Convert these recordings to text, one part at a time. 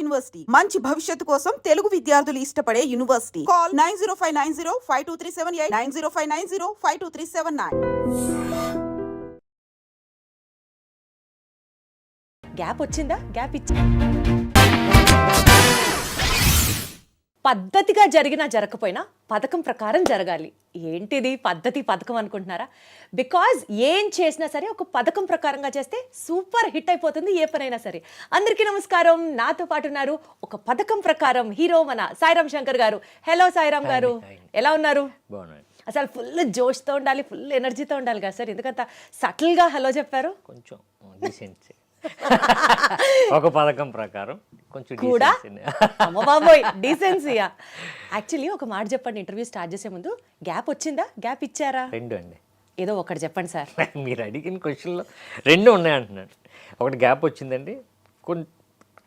University మంచి భవిష్యత్తు కోసం తెలుగు విద్యార్థులు ఇష్టపడే యూనివర్సిటీ. కాల్ 9059052378 9059052379. గ్యాప్ వచ్చిందా? గ్యాప్ ఇచ్చా పద్ధతిగా జరిగినా జరగకపోయినా పథకం ప్రకారం జరగాలి. ఏంటిది పద్ధతి పథకం అనుకుంటున్నారా? బికాజ్ ఏం చేసినా సరే ఒక పథకం ప్రకారంగా చేస్తే సూపర్ హిట్ అయిపోతుంది ఏ పనైనా సరే. అందరికీ నమస్కారం. నాతో పాటు ఉన్నారు ఒక పథకం ప్రకారం హీరో మన సాయిరామ్ శంకర్ గారు. హలో సాయిరామ్ గారు, ఎలా ఉన్నారు? అసలు ఫుల్ జోష్తో ఉండాలి, ఫుల్ ఎనర్జీతో ఉండాలి కదా సార్, ఎందుకంత సటిల్గా హలో చెప్పారు? కొంచెం ఒక పథకం ప్రకారం కొంచెం కూడా అమ్మ బాబోయ్ డీసెన్సీయా. యాక్చువల్లీ ఒక మాట చెప్పండి, ఇంటర్వ్యూ స్టార్ట్ చేసే ముందు గ్యాప్ వచ్చిందా, గ్యాప్ ఇచ్చారా? రెండు అండి. ఏదో ఒకటి చెప్పండి సార్. మీరు అడిగిన క్వశ్చన్లో రెండు ఉన్నాయి అంటున్నాను. ఒకటి గ్యాప్ వచ్చిందండి,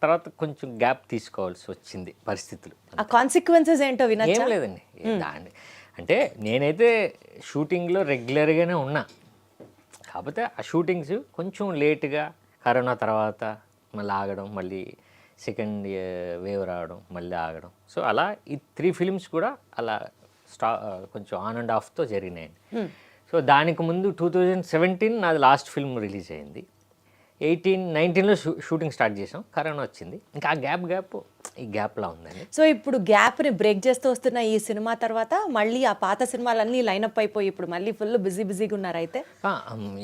తర్వాత కొంచెం గ్యాప్ తీసుకోవాల్సి వచ్చింది పరిస్థితులు. ఆ కాన్సిక్వెన్సెస్ ఏంటో వినొచ్చా? ఏం లేదండి దాన్ని అంటే నేనైతే షూటింగ్లో రెగ్యులర్గానే ఉన్నా, కాకపోతే ఆ షూటింగ్స్ కొంచెం లేట్గా కరోనా తర్వాత మళ్ళీ ఆగడం, మళ్ళీ సెకండ్ వేవ్ రావడం, మళ్ళీ ఆగడం. సో అలా ఈ 3 ఫిలిమ్స్ కూడా అలా కొంచెం ఆన్ అండ్ ఆఫ్తో జరిగినాయండి. సో దానికి ముందు 2017 నాది లాస్ట్ ఫిల్మ్ రిలీజ్ అయింది. 19లో షూటింగ్ స్టార్ట్ చేసాం, కరోనా వచ్చింది. ఇంకా ఆ గ్యాప్ ఈ గ్యాప్లా ఉందండి. సో ఇప్పుడు గ్యాప్ని బ్రేక్ చేస్తూ వస్తున్న ఈ సినిమా తర్వాత మళ్ళీ ఆ పాత సినిమాలన్నీ లైనప్ అయిపోయి ఇప్పుడు మళ్ళీ ఫుల్ బిజీగా ఉన్నారు అయితే?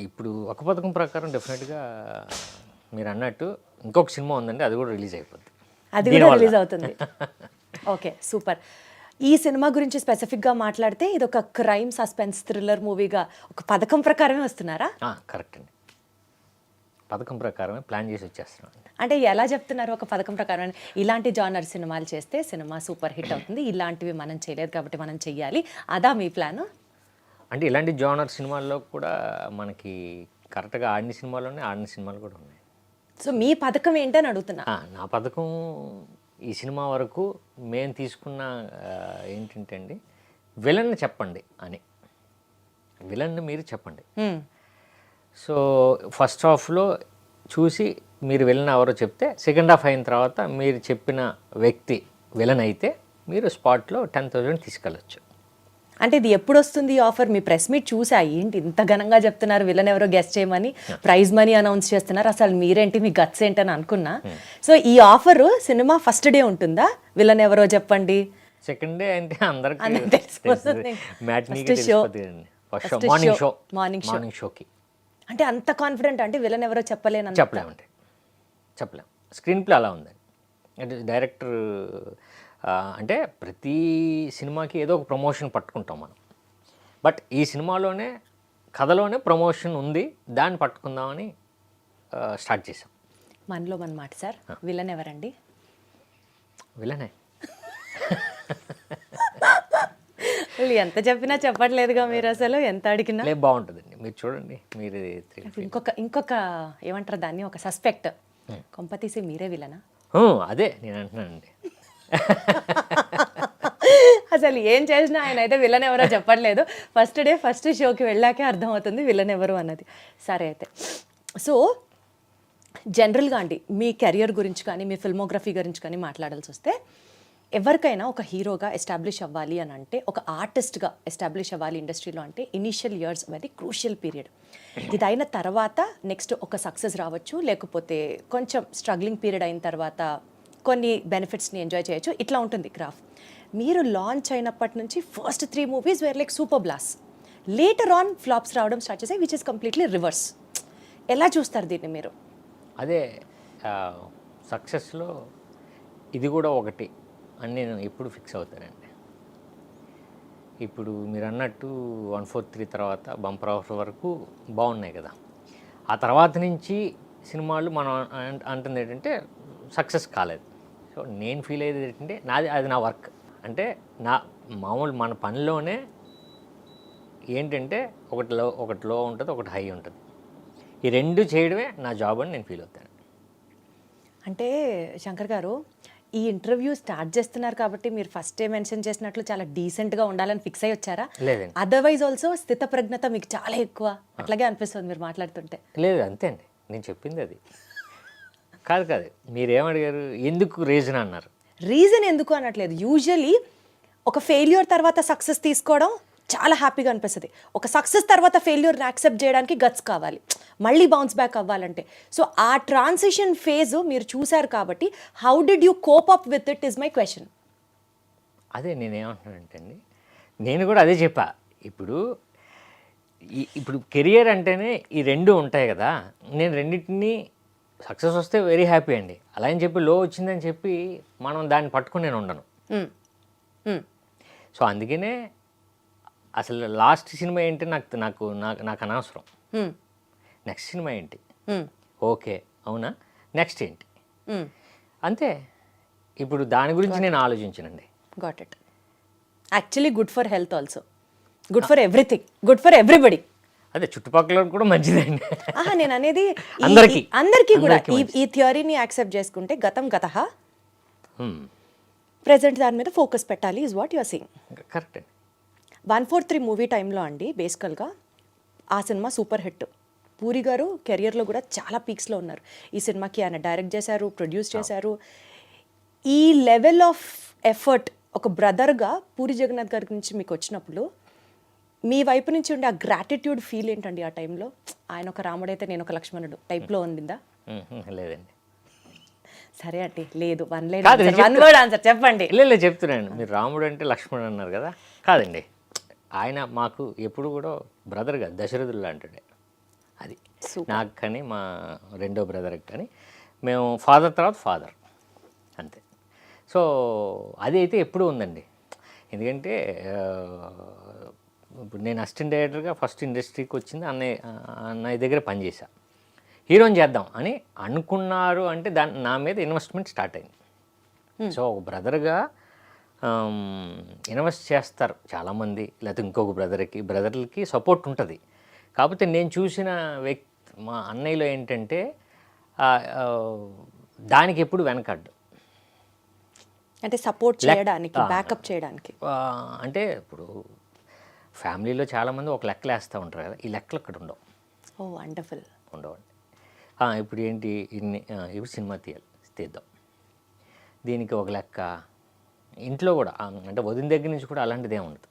ఇప్పుడు ఒక పథకం ప్రకారం డెఫినెట్గా మీరు అన్నట్టు ఇంకొక సినిమా ఉందండి, అది కూడా రిలీజ్ అయిపోతుంది. అది కూడా రిలీజ్ అవుతుంది. Okay super. ఈ సినిమా గురించి స్పెసిఫిక్గా మాట్లాడితే ఇది ఒక క్రైమ్ సస్పెన్స్ థ్రిల్లర్ మూవీగా ఒక పథకం ప్రకారమే వస్తున్నారా? కరెక్ట్ అండి, పథకం ప్రకారమే ప్లాన్ చేసి వచ్చేస్తున్నాం. అంటే ఎలా చెప్తున్నారు ఒక పథకం ప్రకారం? ఇలాంటి జానర్ సినిమాలు చేస్తే సినిమా సూపర్ హిట్ అవుతుంది, ఇలాంటివి మనం చేయలేదు కాబట్టి మనం చెయ్యాలి, అదా మీ ప్లాన్? అంటే ఇలాంటి జానర్ సినిమాల్లో కూడా మనకి కరెక్ట్గా ఆడిన సినిమాలోనే ఆడిన సినిమాలు కూడా ఉన్నాయి. సో మీ పథకం ఏంటని అడుగుతున్నా. నా పథకం ఈ సినిమా వరకు మేము తీసుకున్న ఏంటంటే అండి, విలన్ని చెప్పండి అని, విలన్ని మీరు చెప్పండి. సో ఫస్ట్ హాఫ్లో చూసి మీరు విలన్ ఎవరో చెప్తే, సెకండ్ హాఫ్ అయిన తర్వాత మీరు చెప్పిన వ్యక్తి విలన్ అయితే మీరు స్పాట్లో 10,000 తీసుకెళ్ళచ్చు. అంటే ఇది ఎప్పుడు వస్తుంది ఆఫర్? మీ ప్రెస్ మీట్ చూసా, ఏంటి ఇంత ఘనంగా చెప్తున్నారు, విలన్ ఎవరో గెస్ట్ చేయమని, ప్రైజ్ మనీ అనౌన్స్ చేస్తున్నారు, అసలు మీరేంటి, మీ గట్స్ ఏంటని అనుకున్నా. సో ఈ ఆఫర్ సినిమా ఫస్ట్ డే ఉంటుందా, విలన్ ఎవరో చెప్పండి? సెకండ్ డే అంటే అందరికీ మార్నింగ్ షోకి. అంటే అంత కాన్ఫిడెంట్ అంటే విలన్ ఎవరో చెప్పలేను? చెప్పలేం. స్క్రీన్ ప్లే అలా ఉందండి. అంటే డైరెక్టర్ అంటే ప్రతి సినిమాకి ఏదో ఒక ప్రమోషన్ పట్టుకుంటాం మనం, బట్ ఈ సినిమాలోనే కథలోనే ప్రమోషన్ ఉంది, దాన్ని పట్టుకుందామని స్టార్ట్ చేసాం. మనలో మన మాట సార్, విలన్ ఎవరండి? విలనే. ఎంత చెప్పినా చెప్పట్లేదుగా మీరు, అసలు ఎంత అడిగినా. బాగుంటుందండి, మీరు చూడండి. మీరు ఇంకొక ఏమంటారు దాన్ని, ఒక సస్పెక్ట్ కొంపతీసి మీరే విలనా? అదే నేను అంటున్నానండి. అసలు ఏం చేసినా ఆయన అయితే విలన్ ఎవరో చెప్పట్లేదు. ఫస్ట్ డే ఫస్ట్ షోకి వెళ్ళాకే అర్థమవుతుంది విలన్ ఎవరు అన్నది. సరే అయితే, సో జనరల్గా అండి మీ కెరియర్ గురించి కానీ మీ ఫిల్మోగ్రఫీ గురించి కానీ మాట్లాడాల్సి వస్తే, ఎవరికైనా ఒక హీరోగా ఎస్టాబ్లిష్ అవ్వాలి అని అంటే, ఒక ఆర్టిస్ట్గా ఎస్టాబ్లిష్ అవ్వాలి ఇండస్ట్రీలో అంటే ఇనీషియల్ ఇయర్స్ అనేది క్రూషియల్ పీరియడ్. ఇది అయిన తర్వాత నెక్స్ట్ ఒక సక్సెస్ రావచ్చు, లేకపోతే కొంచెం స్ట్రగ్లింగ్ పీరియడ్ అయిన తర్వాత కొన్ని బెనిఫిట్స్ని ఎంజాయ్ చేయొచ్చు, ఇట్లా ఉంటుంది గ్రాఫ్. మీరు లాంచ్ అయినప్పటి నుంచి first 3 movies were like super blasts, later on flops రావడం స్టార్ట్ చేసాయి, విచ్ ఇస్ కంప్లీట్లీ రివర్స్. ఎలా చూస్తారు దీన్ని మీరు? అదే సక్సెస్లో ఇది కూడా ఒకటి అని నేను ఎప్పుడు ఫిక్స్ అవుతానండి. ఇప్పుడు మీరు అన్నట్టు 143 తర్వాత బంపర్ ఆఫర్ వరకు బాగున్నాయి కదా, ఆ తర్వాత నుంచి సినిమాలు మనం అంటుంది ఏంటంటే సక్సెస్ కాలేదు. సో నేను ఫీల్ అయ్యేది ఏంటంటే అది నా వర్క్. అంటే నా మామూలు మన పనిలోనే ఏంటంటే ఒకటి లో ఉంటుంది, ఒకటి హై ఉంటుంది. ఈ రెండు చేయడమే నా జాబ్ అని నేను ఫీల్ అవుతాను. అంటే శంకర్ గారు, ఈ ఇంటర్వ్యూ స్టార్ట్ చేస్తున్నారు కాబట్టి మీరు ఫస్టే మెన్షన్ చేసినట్లు చాలా డీసెంట్గా ఉండాలని ఫిక్స్ అయ్యి వచ్చారా? లేదండి. అదర్వైజ్ ఆల్సో స్థిత ప్రజ్ఞత మీకు చాలా ఎక్కువ, అట్లాగే అనిపిస్తుంది మీరు మాట్లాడుతుంటే. లేదు, అంతే అండి, నేను చెప్పింది అది. కాదు కాదు మీరేమడిగారు, ఎందుకు రీజన్ అన్నారు. రీజన్ ఎందుకు అనట్లేదు. యూజువలీ ఒక ఫెయిల్యూర్ తర్వాత సక్సెస్ తీసుకోవడం చాలా హ్యాపీగా అనిపిస్తుంది. ఒక సక్సెస్ తర్వాత ఫెయిల్యూర్ని యాక్సెప్ట్ చేయడానికి గట్స్ కావాలి, మళ్ళీ బౌన్స్ బ్యాక్ అవ్వాలంటే. సో ఆ ట్రాన్సిషన్ ఫేజ్ మీరు చూశారు కాబట్టి how did you cope up with it is my question. అదే నేనేమంటున్నానంటే అండి, నేను కూడా అదే చెప్పా. ఇప్పుడు కెరియర్ అంటేనే ఈ రెండు ఉంటాయి కదా. నేను రెండింటినీ సక్సెస్ వస్తే వెరీ హ్యాపీ అండి, అలా అని చెప్పి లో వచ్చిందని చెప్పి మనం దాన్ని పట్టుకుని నేను ఉండను. సో అందుకనే అసలు లాస్ట్ సినిమా ఏంటి నాకు నాకు నాకు నాకు అనవసరం. నెక్స్ట్ సినిమా ఏంటి, ఓకే అవునా, నెక్స్ట్ ఏంటి, అంతే. ఇప్పుడు దాని గురించి నేను ఆలోచించనండి. Got it. Actually good for health also, good for everything, good for everybody. అదే చుట్టుపక్కల కూడా మంచిదండి. నేను అనేది అందరికీ కూడా ఈ థియరీని యాక్సెప్ట్ చేసుకుంటే గతం గతః, ప్రెజెంట్ దాని మీద ఫోకస్ పెట్టాలి is what your saying. Correct అండి. 143 మూవీ టైంలో అండి బేసికల్గా ఆ సినిమా సూపర్ హిట్. పూరి గారు కెరియర్లో కూడా చాలా పీక్స్లో ఉన్నారు. ఈ సినిమాకి ఆయన డైరెక్ట్ చేశారు, ప్రొడ్యూస్ చేశారు. ఈ లెవెల్ ఆఫ్ ఎఫర్ట్ ఒక బ్రదర్గా పూరి జగన్నాథ్ గారి నుంచి మీకు వచ్చినప్పుడు మీ వైపు నుంచి ఉండే ఆ గ్రాటిట్యూడ్ ఫీల్ ఏంటండి ఆ టైంలో? ఆయన ఒక రాముడైతే నేను ఒక లక్ష్మణుడు టైప్లో ఉండిందా? లేదండి. సరే అండి, లేదు. వన్ వర్డ్ ఆన్సర్ చెప్పండి. లేదు చెప్తున్నాను. మీరు రాముడు అంటే లక్ష్మణుడు అన్నారు కదా, కాదండి. ఆయన మాకు ఎప్పుడు కూడా బ్రదర్ కాదు, దశరథుడు లాంటిడే. అది నాకు కానీ మా రెండో బ్రదర్కి కానీ మేము ఫాదర్ తర్వాత ఫాదర్ అంతే. సో అది అయితే ఎప్పుడూ ఉందండి. ఎందుకంటే ఇప్పుడు నేను అసిస్టెంట్ డైరెక్టర్గా ఫస్ట్ ఇండస్ట్రీకి వచ్చింది అన్నయ్య దగ్గర పనిచేశా. హీరోని చేద్దాం అని అనుకున్నారు అంటే నా మీద ఇన్వెస్ట్మెంట్ స్టార్ట్ అయింది. సో ఒక బ్రదర్గా ఇన్వెస్ట్ చేస్తారు చాలామంది, లేకపోతే ఇంకొక బ్రదర్లకి సపోర్ట్ ఉంటుంది. కాకపోతే నేను చూసిన మా అన్నయ్యలో ఏంటంటే దానికి ఎప్పుడు వెనకడ్డు. అంటే సపోర్ట్ చేయడానికి, బ్యాకప్ చేయడానికి. అంటే ఇప్పుడు ఫ్యామిలీలో చాలామంది ఒక లెక్కలు వేస్తూ ఉంటారు కదా, ఈ లెక్కలు అక్కడ ఉండవు. ఓ వండర్ఫుల్. ఉండవండి. ఇప్పుడు ఏంటి ఇప్పుడు సినిమా తీద్దాం, దీనికి ఒక లెక్క. ఇంట్లో కూడా అంటే వదిన దగ్గర నుంచి కూడా అలాంటిదే ఉండదు.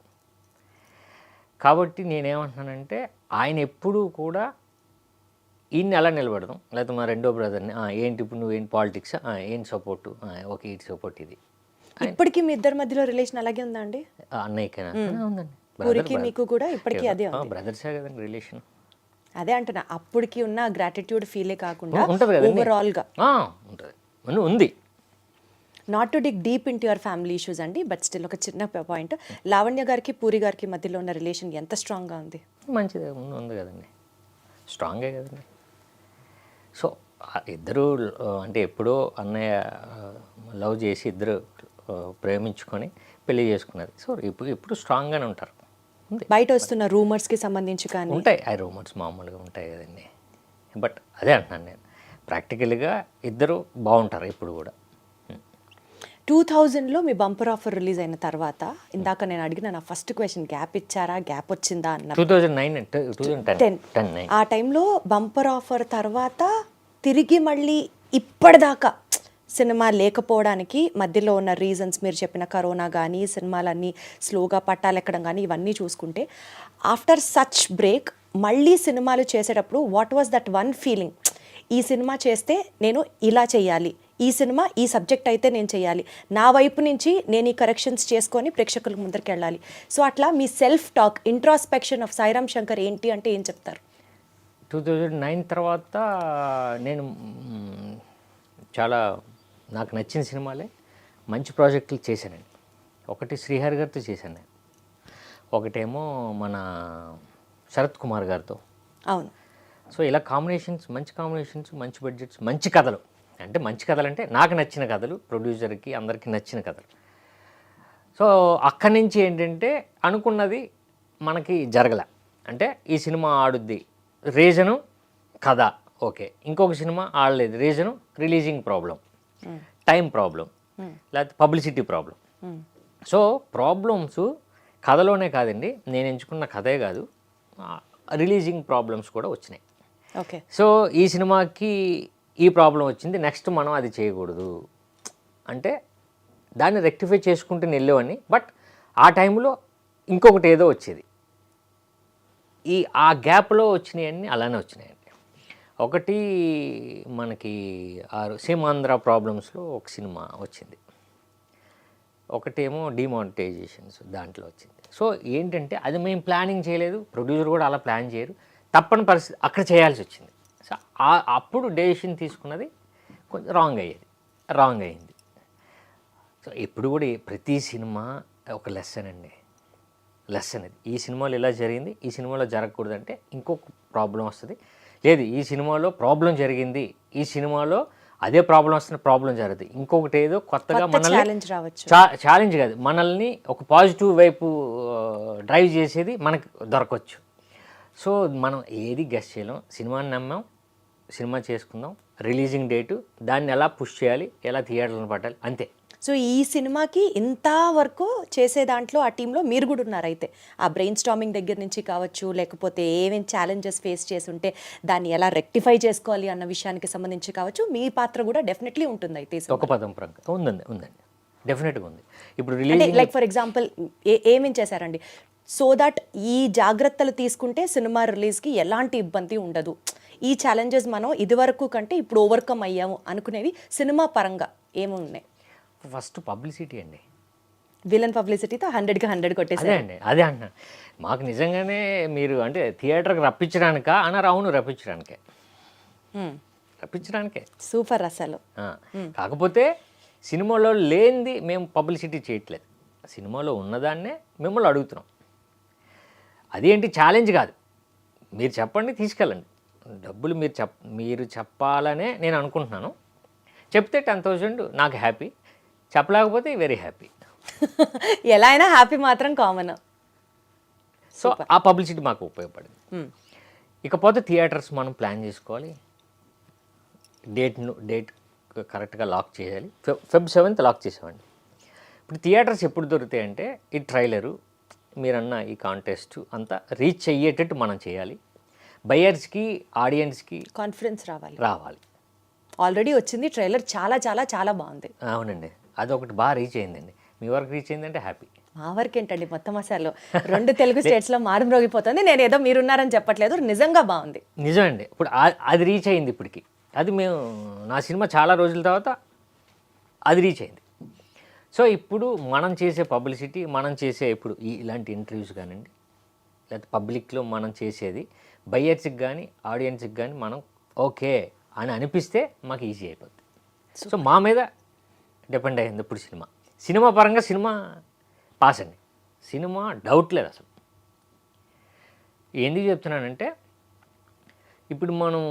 కాబట్టి నేనేమంటున్నానంటే ఆయన ఎప్పుడూ కూడా ఈయన్ని ఎలా నిలబెడదాం, లేకపోతే మా రెండో బ్రదర్ని ఏంటి ఇప్పుడు నువ్వేంటి పాలిటిక్స్, ఏంటి సపోర్టు, ఓకే ఇటు సపోర్ట్ ఇది. ఇప్పటికీ మీ ఇద్దరి మధ్యలో రిలేషన్ అలాగే ఉందా అండి? అన్నయ్యకైనా ఉందండి. పూరికి మీకు కూడా ఇప్పటికీ అదే ఉంది. బ్రదర్సే కదండి రిలేషన్. అదే అంటున్నా, అప్పటికి ఉన్న గ్రాటిట్యూడ్ ఫీలే కాకుండా ఉంటుంది కదా ఓవరాల్గా ఉంటుంది, ఉంది. Not to dig deep in to your family issues అండి, బట్ స్టిల్ ఒక చిన్న పాయింట్, లావణ్య గారికి పూరి గారికి మధ్యలో ఉన్న రిలేషన్ ఎంత స్ట్రాంగ్గా ఉంది? మంచిదే ఉంది కదండి, స్ట్రాంగే కదండి. సో ఇద్దరు అంటే ఎప్పుడో అన్నయ్య లవ్ చేసి ఇద్దరు ప్రేమించుకొని పెళ్లి చేసుకున్నది. సో ఇప్పుడు స్ట్రాంగ్గానే ఉంటారు. బయట వస్తున్న రూమర్స్కి సంబంధించి కానీ ఉంటాయి, ఆ రూమర్స్ మామూలుగా ఉంటాయి కదండి. బట్ అదే అంటున్నాను నేను, ప్రాక్టికల్గా ఇద్దరు బాగుంటారు ఇప్పుడు కూడా. 2000లో మీ బంపర్ ఆఫర్ రిలీజ్ అయిన తర్వాత ఇందాక నేను అడిగిన నా ఫస్ట్ క్వశ్చన్, గ్యాప్ ఇచ్చారా, గ్యాప్ వచ్చిందా అన్న. 2010 ఆ టైంలో బంపర్ ఆఫర్ తర్వాత తిరిగి మళ్ళీ ఇప్పటిదాకా సినిమా లేకపోవడానికి మధ్యలో ఉన్న రీజన్స్ మీరు చెప్పిన కరోనా కానీ, సినిమాలన్నీ స్లోగా పట్టాలెక్కడం కానీ, ఇవన్నీ చూసుకుంటే ఆఫ్టర్ సచ్ బ్రేక్ మళ్ళీ సినిమాలు చేసేటప్పుడు what was that one feeling? ఈ సినిమా చేస్తే నేను ఇలా చేయాలి, ఈ సినిమా ఈ సబ్జెక్ట్ అయితే నేను చేయాలి, నా వైపు నుంచి నేను ఈ కరెక్షన్స్ చేసుకొని ప్రేక్షకుల ముందరికి వెళ్ళాలి. సో అట్లా మీ self talk, introspection of Sairam Shankar ఏంటి అంటే ఏం చెప్తారు? 2009 తర్వాత నేను చాలా నాకు నచ్చిన సినిమాలే మంచి ప్రాజెక్టులు చేశానండి. ఒకటి శ్రీహరి గారితో చేశాను నేను, ఒకటేమో మన శరత్ కుమార్ గారితో. అవును. సో ఇలా కాంబినేషన్స్, మంచి బడ్జెట్స్, మంచి కథలు. అంటే మంచి కథలు అంటే నాకు నచ్చిన కథలు, ప్రొడ్యూసర్కి అందరికీ నచ్చిన కథలు. సో అక్కడి నుంచి ఏంటంటే అనుకున్నది మనకి జరగలే. అంటే ఈ సినిమా ఆడుద్ది, రీజను కథ ఓకే, ఇంకొక సినిమా ఆడలేదు, reason releasing problem, time problem, లేకపోతే పబ్లిసిటీ ప్రాబ్లం. సో ప్రాబ్లమ్స్ కథలోనే కాదండి, నేను ఎంచుకున్న కథే కాదు, రిలీజింగ్ ప్రాబ్లమ్స్ కూడా వచ్చినాయి. ఓకే. సో ఈ సినిమాకి ఈ ప్రాబ్లం వచ్చింది, నెక్స్ట్ మనం అది చేయకూడదు అంటే దాన్ని రెక్టిఫై చేసుకుంటూ వెళ్ళేవాడిని. బట్ ఆ టైంలో ఇంకొకటి ఏదో వచ్చేది. ఆ గ్యాప్లో వచ్చినాయన్నీ అలానే వచ్చినాయండి. ఒకటి మనకి సీమాంధ్ర ప్రాబ్లమ్స్లో ఒక సినిమా వచ్చింది, ఒకటేమో డిమానిటైజేషన్స్ దాంట్లో వచ్చింది. సో ఏంటంటే అది మేము ప్లానింగ్ చేయలేదు, ప్రొడ్యూసర్ కూడా అలా ప్లాన్ చేయరు, తప్పని పరిస్థితి అక్కడ చేయాల్సి వచ్చింది. సో అప్పుడు డెసిషన్ తీసుకున్నది కొంచెం రాంగ్ అయింది. సో ఎప్పుడు కూడా ప్రతి సినిమా ఒక లెసన్ అండి, లెసన్ ఇది. ఈ సినిమాలో ఇలా జరిగింది, ఈ సినిమాలో జరగకూడదంటే ఇంకొక ప్రాబ్లం వస్తుంది. లేదు, ఈ సినిమాలో ప్రాబ్లం జరిగింది, ఈ సినిమాలో అదే ప్రాబ్లం వస్తున్న ప్రాబ్లం జరుగుతుంది, ఇంకొకటి ఏదో కొత్తగా మనల్ని ఛాలెంజ్ కాదు, మనల్ని ఒక పాజిటివ్ వైపు డ్రైవ్ చేసేది మనకు దొరకవచ్చు. సో మనం ఏది గెస్ చేయలేం, సినిమాని నమ్మాం, సినిమా చేసుకుందాం, రిలీజింగ్ డేటు, దాన్ని ఎలా పుష్ చేయాలి, ఎలా థియేటర్లను పట్టాలి, అంతే. సో ఈ సినిమాకి ఇంతవరకు చేసే దాంట్లో ఆ టీంలో మీరు కూడా ఉన్నారు అయితే. ఆ బ్రెయిన్ స్టార్మింగ్ దగ్గర నుంచి కావచ్చు, లేకపోతే ఏమేమి ఛాలెంజెస్ ఫేస్ చేసి ఉంటే దాన్ని ఎలా రెక్టిఫై చేసుకోవాలి అన్న విషయానికి సంబంధించి కావచ్చు, మీ పాత్ర కూడా డెఫినెట్లీ ఉంటుంది అయితే. ఒక పదం ప్రకారం ఉందండి, డెఫినెట్గా ఉంది. ఇప్పుడు అంటే రిలీజ్ లైక్ ఫర్ ఎగ్జాంపుల్ ఏమేం చేశారండి, సో దట్ ఈ జాగ్రత్తలు తీసుకుంటే సినిమా రిలీజ్కి ఎలాంటి ఇబ్బంది ఉండదు, ఈ ఛాలెంజెస్ మనం ఇదివరకు కంటే ఇప్పుడు ఓవర్కమ్ అయ్యాము అనుకునేవి సినిమా పరంగా ఏమున్నాయి? ఫస్ట్ పబ్లిసిటీ అండి. విలన్ పబ్లిసిటీతో 100కి 100 కొట్టేసారు. అదే అంటున్నా. మాకు నిజంగానే మీరు అంటే థియేటర్కి రప్పించడానికా అన్నారు? అవును, రప్పించడానికే. సూపర్ అసలు. కాకపోతే సినిమాలో లేనిది మేము పబ్లిసిటీ చేయట్లేదు, సినిమాలో ఉన్నదాన్నే మిమ్మల్ని అడుగుతున్నాం. అదేంటి ఛాలెంజ్ కాదు, మీరు చెప్పండి, తీసుకెళ్ళండి, డబ్బులు మీరు చెప్పాలనే నేను అనుకుంటున్నాను. చెప్తే 10,000 నాకు హ్యాపీ, చెప్పలేకపోతే వెరీ హ్యాపీ. ఎలా అయినా హ్యాపీ మాత్రం కామన్. సో ఆ పబ్లిసిటీ మాకు ఉపయోగపడింది. ఇకపోతే థియేటర్స్ మనం ప్లాన్ చేసుకోవాలి, డేట్ కరెక్ట్గా లాక్ చేయాలి. Feb 7th లాక్ చేసామండి. ఇప్పుడు థియేటర్స్ ఎప్పుడు దొరుకుతాయి అంటే ఈ ట్రైలరు మీరన్న ఈ కాంటెస్ట్ అంతా రీచ్ అయ్యేటట్టు మనం చేయాలి, బయర్స్కి ఆడియన్స్కి కాన్ఫిడెన్స్ రావాలి. ఆల్రెడీ వచ్చింది ట్రైలర్, చాలా చాలా చాలా బాగుంది. అవునండి, అదొకటి బాగా రీచ్ అయిందండి. మీ వరకు రీచ్ అయిందంటే హ్యాపీ. మా వరకు ఏంటండి, మొత్తం అసలు 2 తెలుగు స్టేట్స్లో మారుమ్రోగిపోతుంది. నేను ఏదో మీరున్నారని చెప్పట్లేదు, నిజంగా బాగుంది. నిజమండి, ఇప్పుడు అది రీచ్ అయింది. ఇప్పటికి అది నా సినిమా చాలా రోజుల తర్వాత అది రీచ్ అయింది. సో ఇప్పుడు మనం చేసే పబ్లిసిటీ, మనం చేసే ఇప్పుడు ఇలాంటి ఇంటర్వ్యూస్ కానివ్వండి, లేకపోతే పబ్లిక్లో మనం చేసేది బయ్యర్స్కి కానీ ఆడియన్స్కి కానీ మనం ఓకే అని అనిపిస్తే మాకు ఈజీ అయిపోద్ది. సో మా మీద డిపెండ్ అయ్యింది ఇప్పుడు సినిమా పరంగా సినిమా పాస్ అండి, సినిమా డౌట్ లేదు అసలు. ఎందుకు చెప్తున్నానంటే ఇప్పుడు మనం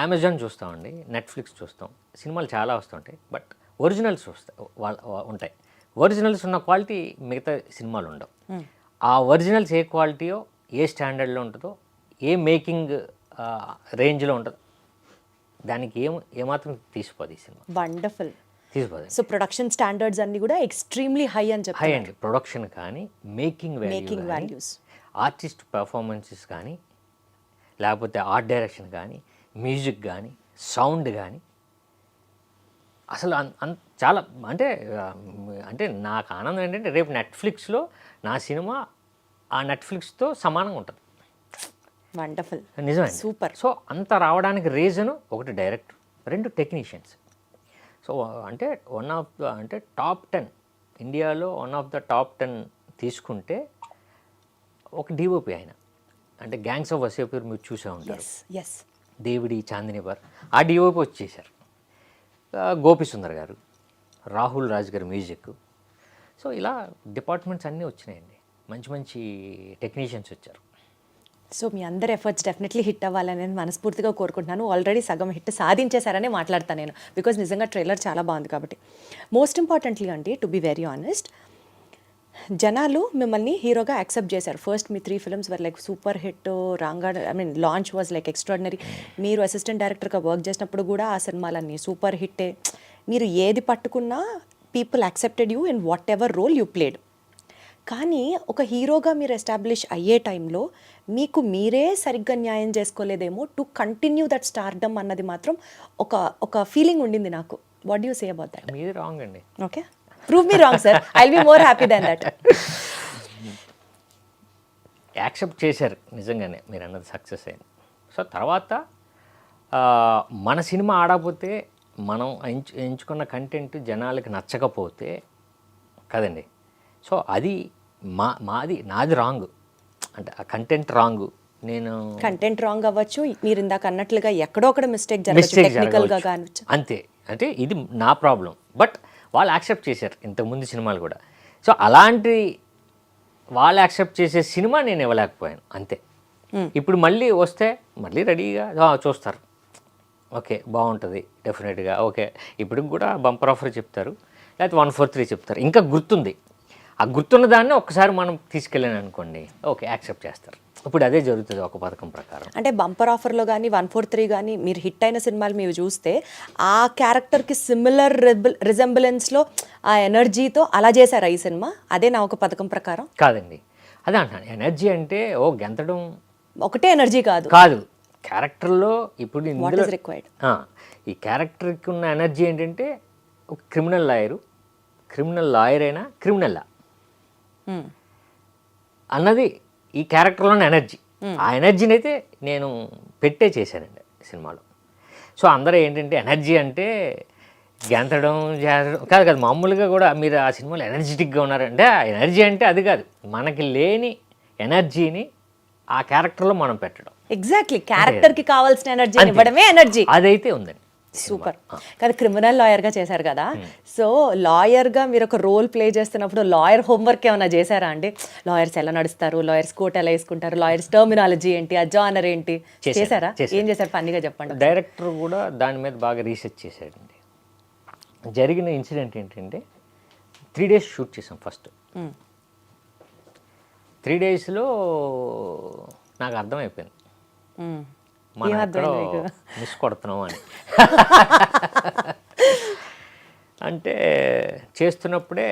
అమెజాన్ చూస్తామండి, నెట్ఫ్లిక్స్ చూస్తాం, సినిమాలు చాలా వస్తుంటాయి, బట్ ఒరిజినల్స్ ఉంటాయి. ఒరిజినల్స్ ఉన్న క్వాలిటీ మిగతా సినిమాలు ఉండవు. ఆ ఒరిజినల్స్ ఏ క్వాలిటీయో, ఏ స్టాండర్డ్లో ఉంటుందో, ఏ మేకింగ్ రేంజ్లో ఉంటుందో దానికి ఏమాత్రం తీసిపోదు ఈ సినిమా. వండర్ఫుల్. తీసిపోదు. సో ప్రొడక్షన్ స్టాండర్డ్స్ అన్ని కూడా ఎక్స్ట్రీమ్లీ హై అని చెప్పి, హై అండి. ప్రొడక్షన్ కానీ, మేకింగ్ వాల్యూస్, ఆర్టిస్ట్ పర్ఫార్మెన్సెస్ కానీ, లేకపోతే ఆర్ట్ డైరెక్షన్ కానీ, మ్యూజిక్ కానీ, సౌండ్ కానీ, అసలు చాలా అంటే నాకు ఆనందం ఏంటంటే రేపు నెట్ఫ్లిక్స్లో నా సినిమా ఆ నెట్ఫ్లిక్స్తో సమానంగా ఉంటుంది. వండర్ఫుల్, నిజమే, సూపర్. సో అంత రావడానికి రీజను ఒకటి డైరెక్టర్, 2 టెక్నీషియన్స్. సో అంటే టాప్ 10 ఇండియాలో వన్ ఆఫ్ ద టాప్ 10 తీసుకుంటే ఒక డిఓపి ఆయన, అంటే గ్యాంగ్స్ ఆఫ్ వసేపూర్ మీరు చూసే ఉంటారు, దేవిడి చాందినిబర్, ఆ డిఓపి వచ్చేసారు. గోపి సుందర్ గారు, రాహుల్ రాజ్ గారు మ్యూజిక్. సో ఇలా డిపార్ట్మెంట్స్ అన్నీ వచ్చినాయండి, మంచి టెక్నీషియన్స్ వచ్చారు. సో మీ అందరి ఎఫర్ట్స్ డెఫినెట్లీ హిట్ అవ్వాలని నేను మనస్ఫూర్తిగా కోరుకుంటున్నాను. ఆల్రెడీ సగం హిట్ సాధించేశారనే మాట్లాడతాను నేను, బికాజ్ నిజంగా ట్రైలర్ చాలా బాగుంది కాబట్టి. మోస్ట్ ఇంపార్టెంట్లీ అండి, టు బి వెరీ ఆనెస్ట్, జనాలు మిమ్మల్ని హీరోగా యాక్సెప్ట్ చేశారు. ఫస్ట్ మీ 3 films were like super hit, launch was like extraordinary. మీరు అసిస్టెంట్ డైరెక్టర్గా వర్క్ చేసినప్పుడు కూడా ఆ సినిమాలన్నీ సూపర్ హిట్టే. మీరు ఏది పట్టుకున్నా people accepted you in whatever role you played. కానీ ఒక హీరోగా మీరు ఎస్టాబ్లిష్ అయ్యే టైంలో మీకు మీరే సరిగ్గా న్యాయం చేసుకోలేదేమో టు కంటిన్యూ దట్ స్టార్డమ్ అన్నది మాత్రం ఒక ఫీలింగ్ ఉండింది నాకు. What you say about that? మీది రాంగ్ అండి. Okay, prove me wrong sir, I will be more happy then that. Accept చేశారు నిజంగానే, మీరు అన్నది సక్సెస్ అయింది. సో తర్వాత మన సినిమా ఆడకపోతే, మనం ఎంచుకున్న కంటెంట్ జనాలకి నచ్చకపోతే కదండి, సో అది నాది రాంగ్, అంటే ఆ కంటెంట్ రాంగ్. నేను కంటెంట్ రాంగ్ అవ్వచ్చు, మీరు ఇందాక అన్నట్లుగా ఎక్కడో అక్కడ మిస్టేక్ జరగచ్చు, టెక్నికల్గా కావచ్చు, అంతే. అంటే ఇది నా ప్రాబ్లం, బట్ వాళ్ళు యాక్సెప్ట్ చేశారు ఇంతకుముందు సినిమాలు కూడా. సో అలాంటి వాళ్ళు యాక్సెప్ట్ చేసే సినిమా నేను ఇవ్వలేకపోయాను అంతే. ఇప్పుడు మళ్ళీ వస్తే మళ్ళీ రెడీగా చూస్తారు, ఓకే బాగుంటుంది డెఫినెట్గా, ఓకే ఇప్పుడు కూడా బంపర్ ఆఫర్ చెప్తారు, లేకపోతే 143 చెప్తారు, ఇంకా గుర్తుంది. ఆ గుర్తున్న దాన్ని ఒక్కసారి మనం తీసుకెళ్ళాను అనుకోండి, ఓకే యాక్సెప్ట్ చేస్తారు. ఇప్పుడు అదే జరుగుతుంది ఒక పథకం ప్రకారం. అంటే బంపర్ ఆఫర్లో కానీ 143 కానీ మీరు హిట్ అయిన సినిమాలు మీరు చూస్తే ఆ క్యారెక్టర్కి సిమిలర్ రిజెంబులెన్స్లో ఆ ఎనర్జీతో అలా చేశారా ఈ సినిమా? అదే నా ఒక పథకం ప్రకారం కాదండి, అదే అంటున్నాను. ఎనర్జీ అంటే గెంతడం ఒకటే ఎనర్జీ కాదు, క్యారెక్టర్లో ఇప్పుడు ఇందులో రిక్వైర్డ్. ఈ క్యారెక్టర్కి ఉన్న ఎనర్జీ ఏంటంటే ఒక క్రిమినల్ లాయర్ అయినా క్రిమినల్లా అన్నది ఈ క్యారెక్టర్లోని ఎనర్జీ. ఆ ఎనర్జీని అయితే నేను పెట్టే చేశానండి సినిమాలో. సో అందరూ ఏంటంటే ఎనర్జీ అంటే గెంతడం కాదు, మామూలుగా కూడా మీరు ఆ సినిమాలో ఎనర్జెటిక్గా ఉన్నారంటే ఆ ఎనర్జీ అంటే అది కాదు, మనకి లేని ఎనర్జీని ఆ క్యారెక్టర్లో మనం పెట్టడం. ఎగ్జాక్ట్లీ, క్యారెక్టర్కి కావాల్సిన ఎనర్జీ ఇవ్వడమే ఎనర్జీ. అదైతే ఉందండి. సూపర్. కానీ క్రిమినల్ లాయర్గా చేశారు కదా, సో లాయర్గా మీరు ఒక రోల్ ప్లే చేస్తున్నప్పుడు లాయర్ హోంవర్క్ ఏమైనా చేశారా అండి? లాయర్స్ ఎలా నడుస్తారు, లాయర్స్ కోట్ ఎలా వేసుకుంటారు, లాయర్స్ టర్మినాలజీ ఏంటి, ఆ జానర్ ఏంటి చేశారా? ఏం చేశారు ఫన్నీగా చెప్పండి. డైరెక్టర్ కూడా దాని మీద బాగా రీసెర్చ్ చేశాడండి. జరిగిన ఇన్సిడెంట్ ఏంటంటే 3 days షూట్ చేసాం. ఫస్ట్ 3 daysలో నాకు అర్థమైపోయింది మనం ఎక్కడో మిస్ కొడుతున్నాం అని. అంటే చేస్తున్నప్పుడే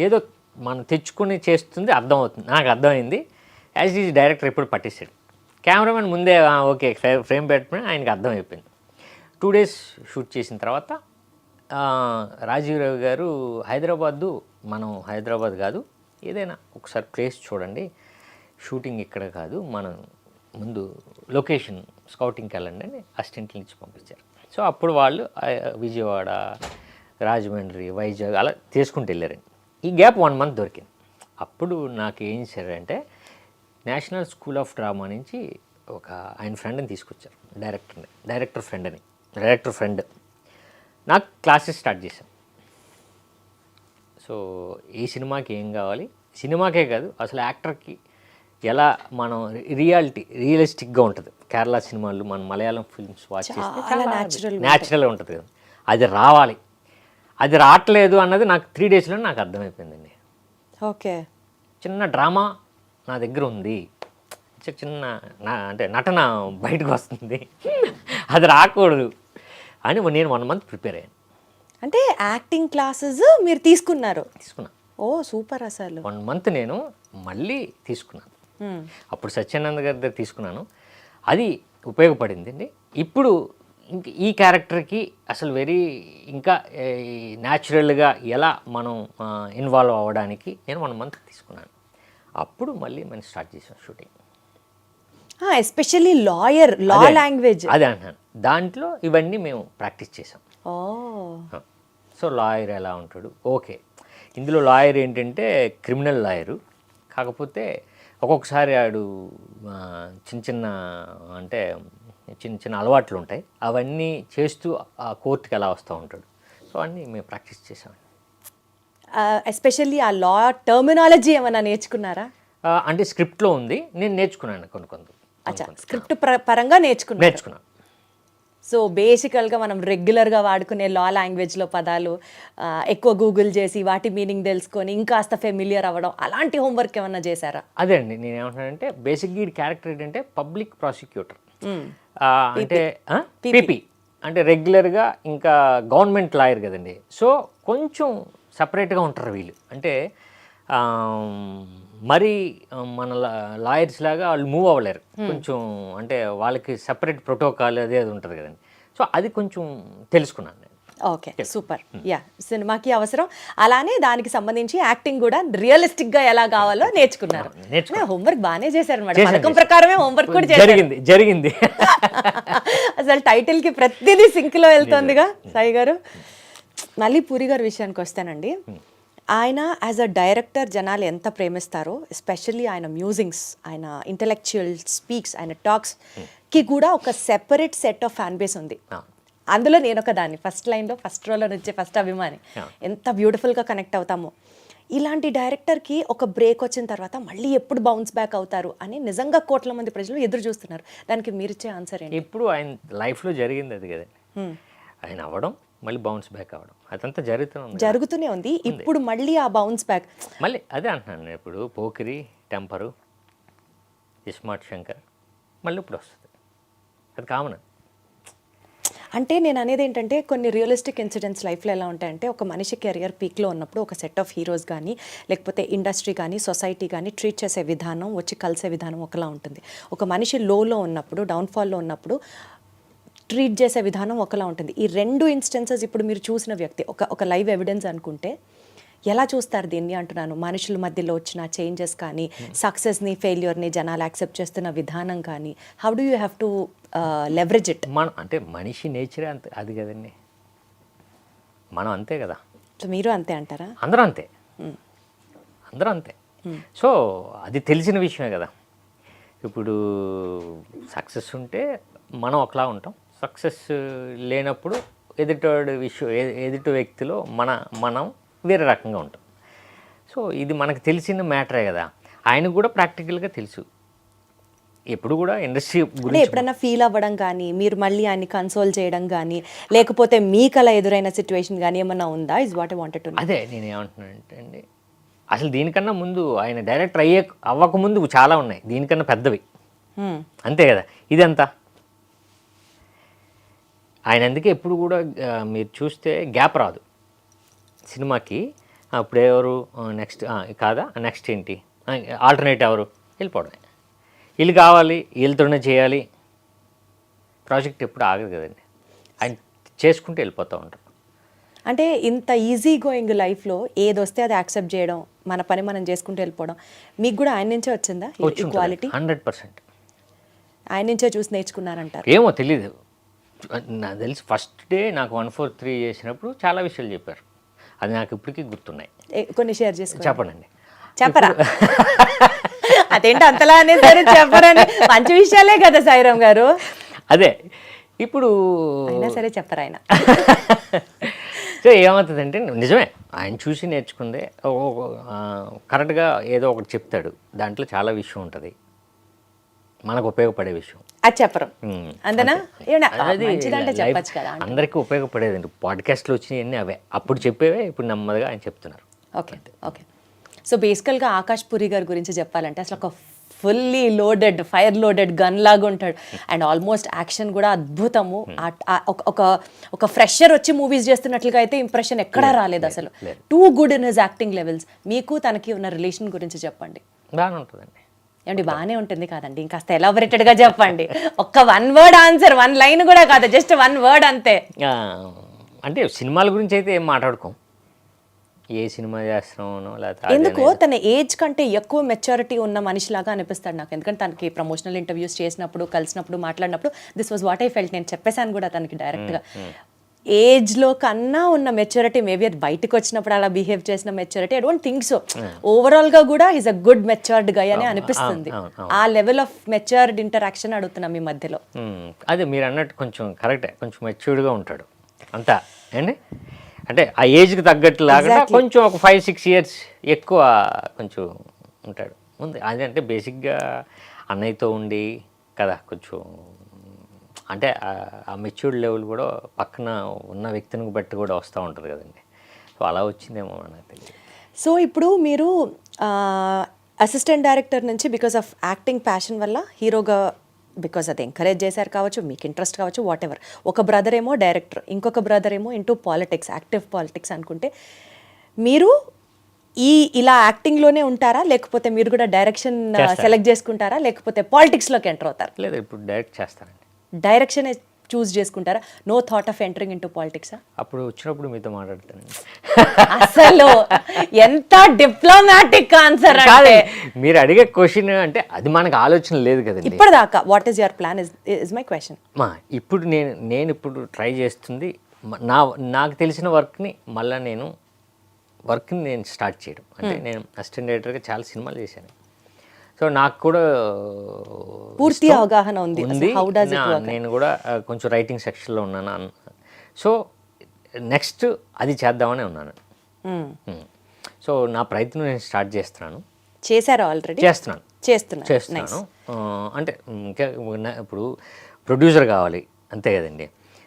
ఏదో మనం తెచ్చుకొని చేస్తుంది అర్థమవుతుంది, నాకు అర్థమైంది. యాజ్ ఈజ్ డైరెక్టర్ ఎప్పుడు పట్టేశాడు, కెమెరామెన్ ముందే ఓకే ఫ్రేమ్ పెట్టుకుని ఆయనకి అర్థమైపోయింది. 2 days షూట్ చేసిన తర్వాత రాజీవ్ రవి గారు మనం హైదరాబాద్ కాదు ఏదైనా ఒకసారి ప్లేస్ చూడండి, షూటింగ్ ఇక్కడ కాదు, మనం ముందు లొకేషన్ స్కౌటింగ్కి వెళ్ళండి అని అసిస్టెంట్ల నుంచి పంపించారు. సో అప్పుడు వాళ్ళు విజయవాడ, రాజమండ్రి, వైజాగ్ అలా తీసుకుంటూ వెళ్ళారండి. ఈ గ్యాప్ 1 month దొరికింది. అప్పుడు నాకు ఏం చేశారంటే నేషనల్ స్కూల్ ఆఫ్ డ్రామా నుంచి ఆయన ఫ్రెండ్ని తీసుకొచ్చారు, డైరెక్టర్ ఫ్రెండ్. నాకు క్లాసెస్ స్టార్ట్ చేశాను. సో ఈ సినిమాకి ఏం కావాలి, సినిమాకే కాదు అసలు యాక్టర్కి ఎలా మనం రియలిస్టిక్గా ఉంటుంది. కేరళ సినిమాలు, మన మలయాళం ఫిల్మ్స్ వాచ్ చేస్తే న్యాచురల్గా ఉంటుంది కదా, అది రావాలి. అది రావట్లేదు అన్నది నాకు 3 daysలో నాకు అర్థమైపోయిందండి. ఓకే, చిన్న డ్రామా నా దగ్గర ఉంది, చిన్న అంటే నటన బయటకు వస్తుంది, అది రాకూడదు అని నేను 1 month ప్రిపేర్ అయ్యాను. అంటే యాక్టింగ్ క్లాసెస్ మీరు తీసుకున్నా? ఓ సూపర్. అసలు 1 month నేను మళ్ళీ తీసుకున్నాను. అప్పుడు సత్యానంద్ గారి దగ్గర తీసుకున్నాను, అది ఉపయోగపడింది అండి. ఇప్పుడు ఈ క్యారెక్టర్కి అసలు ఇంకా న్యాచురల్గా ఎలా మనం ఇన్వాల్వ్ అవ్వడానికి నేను 1 month తీసుకున్నాను. అప్పుడు మళ్ళీ మనం స్టార్ట్ చేసాం షూటింగ్. ఎస్పెషల్లీ లా లాంగ్వేజ్ అదే అంటున్నాను, దాంట్లో ఇవన్నీ మేము ప్రాక్టీస్ చేసాం. సో లాయర్ ఎలా ఉంటాడు, ఓకే ఇందులో లాయర్ ఏంటంటే క్రిమినల్ లాయరు, కాకపోతే ఒక్కొక్కసారి ఆడు చిన్న అలవాట్లు ఉంటాయి, అవన్నీ చేస్తూ ఆ కోర్టుకి ఎలా వస్తూ ఉంటాడు. సో అన్నీ మేము ప్రాక్టీస్ చేసాం. ఎస్పెషల్లీ ఆ లా టర్మినాలజీ ఏమైనా నేర్చుకున్నారా? అంటే స్క్రిప్ట్లో ఉంది, నేను నేర్చుకున్నాను కొన్ని. స్క్రిప్ట్ పరంగా నేర్చుకున్నాను. సో బేసికల్గా మనం రెగ్యులర్గా వాడుకునే లా లాంగ్వేజ్లో పదాలు ఎక్కువ గూగుల్ చేసి వాటి మీనింగ్ తెలుసుకొని ఇంకాస్త ఫెమిలియర్ అవ్వడం, అలాంటి హోంవర్క్ ఏమన్నా చేశారా? అదే అండి, నేను ఏమంటున్నానంటే బేసిక్గా ఈ క్యారెక్టర్ ఏంటంటే పబ్లిక్ ప్రాసిక్యూటర్, అంటే పీపీ అంటే రెగ్యులర్గా ఇంకా గవర్నమెంట్ లాయర్ కదండి. సో కొంచెం సపరేట్గా ఉంటారు వీళ్ళు. అంటే మరి మన లాయర్స్ లాగా వాళ్ళు మూవ్ అవ్వలేరు కొంచెం, అంటే వాళ్ళకి సెపరేట్ ప్రోటోకాల్ అది ఉంటుంది కదండి. సో అది కొంచెం తెలుసుకున్నాను నేను. Okay, super. యా, సినిమాకి అవసరం, అలానే దానికి సంబంధించి యాక్టింగ్ కూడా రియలిస్టిక్ గా ఎలా కావాలో నేర్చుకున్నారు. హోంవర్క్ బాగానే చేశారు అనమాట, పథకం ప్రకారమే హోంవర్క్ కూడా చేశారు. జరిగింది అసలు టైటిల్ కి ప్రతిదీ సింక్ లో వెళ్తుందిగా సాయి గారు. మళ్ళీ పూరి గారి విషయానికి వస్తానండి. ఆయన యాజ్ అ డైరెక్టర్ జనాలు ఎంత ప్రేమిస్తారో, ఎస్పెషల్లీ ఆయన మ్యూజింగ్స్, ఆయన ఇంటలెక్చువల్ స్పీక్స్, ఆయన టాక్స్ కి కూడా ఒక separate set of fan base ఉంది. అందులో నేను ఒక దాన్ని, ఫస్ట్ లైన్లో ఫస్ట్ రోలో వచ్చే ఫస్ట్ అభిమాని. ఎంత బ్యూటిఫుల్గా కనెక్ట్ అవుతామో. ఇలాంటి డైరెక్టర్కి ఒక బ్రేక్ వచ్చిన తర్వాత మళ్ళీ ఎప్పుడు బౌన్స్ బ్యాక్ అవుతారు అని నిజంగా కోట్ల మంది ప్రజలు ఎదురు చూస్తున్నారు. దానికి మీరిచ్చే ఆన్సర్ ఏంటి? ఇప్పుడు ఆయన లైఫ్లో జరిగింది అది కదా, ఆయన అవ్వడం మళ్ళీ బౌన్స్ బ్యాక్ అవ్వడం, అదంతా జరుగుతూనే ఉంది. ఇప్పుడు మళ్ళీ ఆ బౌన్స్ బ్యాక్, మళ్ళీ అదే అంటున్నాను నేను. ఇప్పుడు పోకిరి, టెంపరు, ఇస్మార్ట్ శంకర్ మళ్ళీ ఇప్పుడు వస్తుంది, అది కామన్. అంటే నేను అనేది ఏంటంటే కొన్ని రియలిస్టిక్ ఇన్సిడెంట్స్ లైఫ్లో ఎలా ఉంటాయంటే, ఒక మనిషి కెరియర్ పీక్లో ఉన్నప్పుడు ఒక సెట్ ఆఫ్ హీరోస్ కానీ, లేకపోతే ఇండస్ట్రీ కానీ, సొసైటీ కానీ ట్రీట్ చేసే విధానం, వచ్చి కలిసే విధానం ఒకలా ఉంటుంది. ఒక మనిషి లోలో ఉన్నప్పుడు, డౌన్ఫాల్లో ఉన్నప్పుడు ట్రీట్ చేసే విధానం ఒకలా ఉంటుంది. ఈ రెండు ఇన్స్టెన్సెస్ ఇప్పుడు మీరు చూసిన వ్యక్తి ఒక లైవ్ ఎవిడెన్స్ అనుకుంటే ఎలా చూస్తారు దీన్ని అంటున్నాను. మనుషుల మధ్యలో వచ్చిన చేంజెస్ కానీ, సక్సెస్ని, ఫెయిల్యూర్ని జనాలు యాక్సెప్ట్ చేస్తున్న విధానం కానీ, how do you have to leverage it? మనం అంటే మనిషి నేచరే అంతే, అది కదండి, మనం అంతే కదా. సో మీరు అంతే అంటారా? అందరూ అంతే, అందరూ అంతే. సో అది తెలిసిన విషయమే కదా. ఇప్పుడు సక్సెస్ ఉంటే మనం ఒకలా ఉంటాం, సక్సెస్ లేనప్పుడు ఎదుటి వ్యక్తిలో మనం వేరే రకంగా ఉంటాం. సో ఇది మనకు తెలిసిన మ్యాటరే కదా. ఆయనకు కూడా ప్రాక్టికల్గా తెలుసు. ఎప్పుడు కూడా ఇండస్ట్రీ గురించి ఎప్పుడైనా ఫీల్ అవ్వడం కానీ, మీరు మళ్ళీ ఆయన్ని కన్సోల్ చేయడం కానీ, లేకపోతే మీకు అలా ఎదురైన సిచ్యువేషన్ కానీ ఏమన్నా ఉందా? Is what I wanted to know. అదే నేను ఏమంటున్నానంటే అండి, అసలు దీనికన్నా ముందు ఆయన డైరెక్టర్ అవ్వకముందు చాలా ఉన్నాయి దీనికన్నా పెద్దవి, అంతే కదా. ఇదంతా ఆయన అందుకే ఎప్పుడు కూడా మీరు చూస్తే గ్యాప్ రాదు సినిమాకి. అప్పుడు ఎవరు నెక్స్ట్ కాదా, నెక్స్ట్ ఏంటి, ఆల్టర్నేట్ ఎవరు, వెళ్ళిపోవడమే. వీళ్ళు కావాలి, వీళ్ళతోనే చేయాలి, ప్రాజెక్ట్ ఎప్పుడు ఆగదు కదండి. ఆయన చేసుకుంటూ వెళ్ళిపోతూ ఉంటారు. అంటే ఇంత ఈజీ గోయింగ్ లైఫ్లో ఏది వస్తే అది యాక్సెప్ట్ చేయడం, మన పని మనం చేసుకుంటూ వెళ్ళిపోవడం, మీకు కూడా ఆయన నుంచే వచ్చిందా ఈక్వాలిటీ? 100% ఆయన నుంచే చూసి నేర్చుకున్నారంటారు. ఏమో తెలీదు, నాకు తెలిసి ఫస్ట్ డే నాకు 143 చేసినప్పుడు చాలా విషయాలు చెప్పారు, అది నాకు ఇప్పటికీ గుర్తున్నాయి. కొన్ని షేర్ చేసుకో. చెప్పండి. చెప్పరా? అదేంటి అంతలా అనేసరి చెప్పరని, మంచి విషయాలే కదా సాయిరామ్ గారు. అదే ఇప్పుడు అయినా సరే చెప్పరు ఆయన. సో ఏమవుతుందంటే నిజమే, ఆయన చూసి నేర్చుకుందే. కరెక్ట్గా ఏదో ఒకటి చెప్తాడు, దాంట్లో చాలా విషయం ఉంటుంది, మనకు ఉపయోగపడే విషయం. అది చెప్పరు అంతేనా? మంచిదంటే చెప్పచ్చు కదా. అందరికీ ఉపయోగపడేదండి. పాడ్కాస్ట్లో వచ్చినవన్నీ అవే, అప్పుడు చెప్పేవే ఇప్పుడు నెమ్మదిగా ఆయన చెప్తున్నారు. Okay okay. సో బేసికల్గా ఆకాష్ పురి గారి గురించి చెప్పాలంటే అసలు ఒక fully loaded, fire loaded gun లాగా ఉంటాడు. అండ్ ఆల్మోస్ట్ యాక్షన్ కూడా అద్భుతము. ఒక ఫ్రెషర్ వచ్చి మూవీస్ చేస్తున్నట్లుగా అయితే ఇంప్రెషన్ ఎక్కడా రాలేదు అసలు. Too good in his acting levels. మీకు తనకి ఉన్న రిలేషన్ గురించి చెప్పండి. బాగానే ఉంటుందండి. ఏమండి బాగానే ఉంటుంది కాదండి, ఇంకాస్త ఎలాబొరేటెడ్గా చెప్పండి. ఒక్క 1 వర్డ్ ఆన్సర్, 1 లైన్ కూడా కాదు, జస్ట్ 1 వర్డ్ అంతే. అంటే సినిమాల గురించి అయితే ఏం మాట్లాడుకోం, ఏ సినిమా చేస్తున్నానో లేకపోతే ఎందుకో తన ఏజ్ కంటే ఎక్కువ మెచ్యూరిటీ ఉన్న మనిషిలాగా అనిపిస్తాడు నాకు. ఎందుకంటే తనకి ప్రమోషనల్ ఇంటర్వ్యూస్ చేసినప్పుడు, కలిసినప్పుడు, మాట్లాడినప్పుడు this was what I felt. నేను చెప్పేశాను కూడా తనకి డైరెక్ట్గా, ఏజ్లో కన్నా ఉన్న మెచ్యూరిటీ, మేబీ అది బయటకు వచ్చినప్పుడు అలా బిహేవ్ చేసిన maturity, I don't think so. ఓవరాల్గా కూడా ఈజ్ అ గుడ్ మెచ్యూర్డ్ గై అని అనిపిస్తుంది. ఆ లెవెల్ ఆఫ్ మెచ్యూర్డ్ ఇంటరాక్షన్ అడుగుతున్నాం మీ మధ్యలో. అదే మీరు అన్నట్టు కొంచెం కరెక్టే, కొంచెం మెచ్యూర్డ్గా ఉంటాడు అంతా అండి. అంటే ఆ ఏజ్కి తగ్గట్టు లాగా కొంచెం ఒక 5-6 ఇయర్స్ ఎక్కువ కొంచెం ఉంటాడు ఉంది. అది అంటే బేసిక్గా అన్నయ్యతో ఉండి కదా, కొంచెం అంటే ఆ మెచ్యూర్డ్ లెవెల్ కూడా పక్కన ఉన్న వ్యక్తిని బట్టి కూడా వస్తూ ఉంటుంది కదండి. సో అలా వచ్చిందేమో నాకు తెలియదు. సో ఇప్పుడు మీరు అసిస్టెంట్ డైరెక్టర్ నుంచి బికాస్ ఆఫ్ యాక్టింగ్ ప్యాషన్ వల్ల హీరోగా, బికాస్ అది ఎంకరేజ్ చేశారు కావచ్చు, మీకు ఇంట్రెస్ట్ కావచ్చు, వాట్ ఎవర్. ఒక బ్రదర్ ఏమో డైరెక్టర్, ఇంకొక బ్రదర్ ఏమో ఇంటూ పాలిటిక్స్, యాక్టివ్ పాలిటిక్స్ అనుకుంటే, మీరు ఇలా యాక్టింగ్లోనే ఉంటారా, లేకపోతే మీరు కూడా డైరెక్షన్ సెలెక్ట్ చేసుకుంటారా, లేకపోతే పాలిటిక్స్లోకి ఎంటర్ అవుతారా? లేదు, ఇప్పుడు డైరెక్ట్ చేస్తానండి. డైరెక్షన్ చూస్ చేసుకుంటారా? No thought of entering into పాలిటిక్సా? అప్పుడు వచ్చినప్పుడు మీతో మాట్లాడతానండి. అసలు ఎంత డిప్లొమాటిక్ ఆన్సర్ అంటే. మీరు అడిగే క్వశ్చన్ అంటే అది మనకు ఆలోచన లేదు కదండి ఇప్పటిదాకా. What is your plan is my question. ఇప్పుడు నేను ఇప్పుడు ట్రై చేస్తుంది నాకు తెలిసిన వర్క్ని మళ్ళీ వర్క్ని నేను స్టార్ట్ చేయడం. అంటే నేను అసిస్టెంట్ డైరెక్టర్గా చాలా సినిమాలు చేశాను. సో నాకు కూడా పూర్తి అవగాహన ఉంది. నేను కూడా కొంచెం రైటింగ్ సెక్షన్లో ఉన్నాను. సో నెక్స్ట్ అది చేద్దామని ఉన్నాను. సో నా ప్రయత్నం నేను స్టార్ట్ చేస్తున్నాను. చేశారా ఆల్రెడీ? చేస్తున్నాను. అంటే ఇంకా ఇప్పుడు ప్రొడ్యూసర్ కావాలి అంతే కదండి.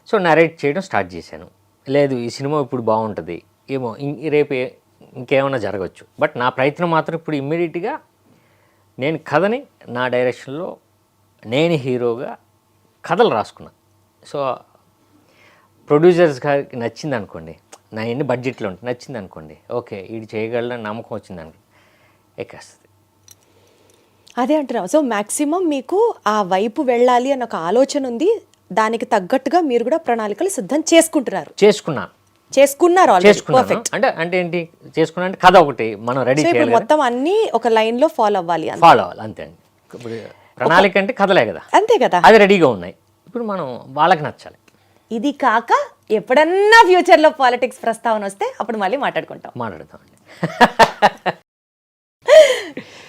సో నరేట్ చేయడం స్టార్ట్ చేశాను. లేదు ఈ సినిమా ఇప్పుడు బాగుంటుంది ఏమో, రేపు ఇంకేమైనా జరగవచ్చు. బట్ నా ప్రయత్నం మాత్రం ఇప్పుడు ఇమ్మీడియట్గా నేను కథని నా డైరెక్షన్లో నేను హీరోగా కథలు రాసుకున్నా. సో ప్రొడ్యూసర్స్ గారికి నచ్చింది అనుకోండి, నా ఎన్ని బడ్జెట్లో ఉంటుంది నచ్చింది అనుకోండి, ఓకే ఇది చేయగలనని నమ్మకం వచ్చింది ఎక్కేస్తుంది. అదే అంటున్నా. సో మ్యాక్సిమం మీకు ఆ వైపు వెళ్ళాలి అన్న ఒక ఆలోచన ఉంది. దానికి తగ్గట్టుగా మీరు కూడా ప్రణాళికలు సిద్ధం చేసుకున్నారు. అంటే ఏంటి చేసుకున్నా అంటే కథ ఒకటి మనం రెడీ చేయాలి. మొత్తం అన్ని ఒక లైన్ లో ఫాలో అవ్వాలి అంతే అండి. ఇప్పుడు ప్రణాళిక అంటే కథలే కదా, అంతే కదా, అది రెడీగా ఉన్నాయి. ఇప్పుడు మనం వాళ్ళకి నచ్చాలి. ఇది కాక ఎప్పుడన్నా ఫ్యూచర్ లో పాలిటిక్స్ ప్రస్తావన వస్తే అప్పుడు మళ్ళీ మాట్లాడదాం అండి.